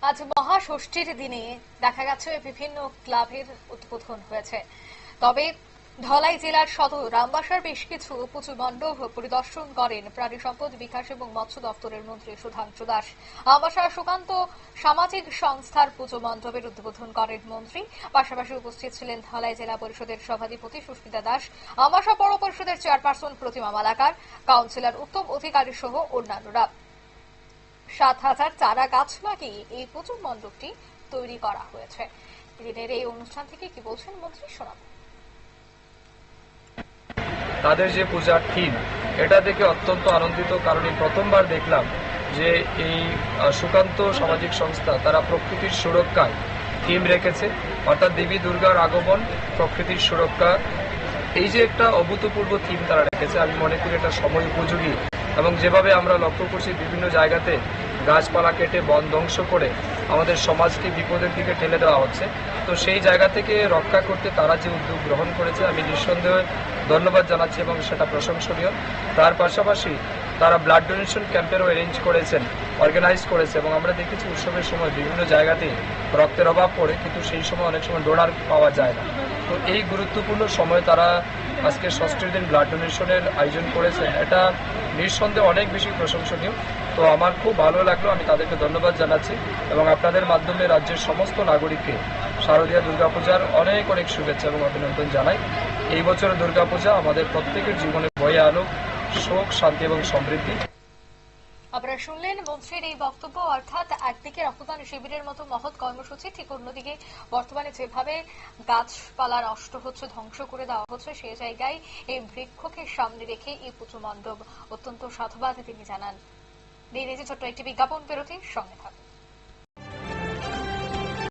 আজ মহাষষ্ঠীর দিনে দেখা গেছে বিভিন্ন ক্লাবের উদ্বোধন হয়েছে। তবে ধলাই জেলার সদর রামবাসার বেশ কিছু পুজো মণ্ডপ পরিদর্শন করেন প্রাণী সম্পদ বিকাশ এবং মৎস্য দপ্তরের মন্ত্রী সুধাংশু দাস। আমবাসা সুকান্ত সামাজিক সংস্থার পুজো মণ্ডপের উদ্বোধন করেন মন্ত্রী। পাশাপাশি উপস্থিত ছিলেন ধলাই জেলা পরিষদের সভাধিপতি সুস্মিতা দাস, আমবাসা পৌর পরিষদের চেয়ারপারসন প্রতিমা মালাকার, কাউন্সিলর উত্তম অধিকারী সহ অন্যান্যরা। 7,000 চারা গাছ লাগিয়ে এই পুজো মণ্ডপটি তৈরি করা হয়েছে। দিনের এই অনুষ্ঠান থেকে কি বলছেন মন্ত্রী, শোনাব। তাদের যে পূজার থিম, এটা দেখে অত্যন্ত আনন্দিত, কারণ এই প্রথমবার দেখলাম যে এই সুকান্ত সামাজিক সংস্থা তারা প্রকৃতির সুরক্ষায় থিম রেখেছে, অর্থাৎ দেবী দুর্গার আগমন, প্রকৃতির সুরক্ষা। এই যে একটা অভূতপূর্ব থিম তারা রেখেছে, আমি মনে করি এটা সময় উপযোগী। এবং যেভাবে আমরা লক্ষ্য করছি বিভিন্ন জায়গাতে গাছপালা কেটে বন ধ্বংস করে আমাদের সমাজকে বিপদের দিকে ঠেলে দেওয়া হচ্ছে, তো সেই জায়গা থেকে রক্ষা করতে তারা যে উদ্যোগ গ্রহণ করেছে আমি নিঃসন্দেহে ধন্যবাদ জানাচ্ছি এবং সেটা প্রশংসনীয়। তার পাশাপাশি তারা ব্লাড ডোনেশন ক্যাম্পেরও অ্যারেঞ্জ করেছেন, অর্গানাইজ করেছে, এবং আমরা দেখেছি উৎসবের সময় বিভিন্ন জায়গাতেই রক্তের অভাব পড়ে, কিন্তু সেই সময় অনেক সময় ডোনার পাওয়া যায় না। তো এই গুরুত্বপূর্ণ সময় তারা আজকে ষষ্ঠীর দিন ব্লাড ডোনেশনের আয়োজন করেছেন, এটা নিঃসন্দেহে অনেক বেশি প্রশংসনীয়। তো আমার খুব ভালো লাগলো, আমি তাদেরকে ধন্যবাদ জানাচ্ছি এবং আপনাদের মাধ্যমে রাজ্যের সমস্ত নাগরিককে শারদীয়া দুর্গাপূজার অনেক অনেক শুভেচ্ছা এবং অভিনন্দন জানাই। এই বছরের দুর্গাপূজা আমাদের প্রত্যেকের জীবনে বয়ে আনুক সুখ, শান্তি এবং সমৃদ্ধি। আপনারা শুনলেন মন্ত্রীর এই বক্তব্য, অর্থাৎ একদিকে রক্তদান শিবিরের মতো মহৎ কর্মসূচি, ঠিক অন্যদিকে বর্তমানে যেভাবে গাছপালা নষ্ট হচ্ছে, ধ্বংস করে দেওয়া হচ্ছে, সেই জায়গায় এই বৃক্ষকে সামনে রেখে এই পুজো মণ্ডপ অত্যন্ত সাধুবাদ তিনি জানান। নিয়ে ছোট্ট একটি বিজ্ঞাপন বিরতির সঙ্গে থাকুন।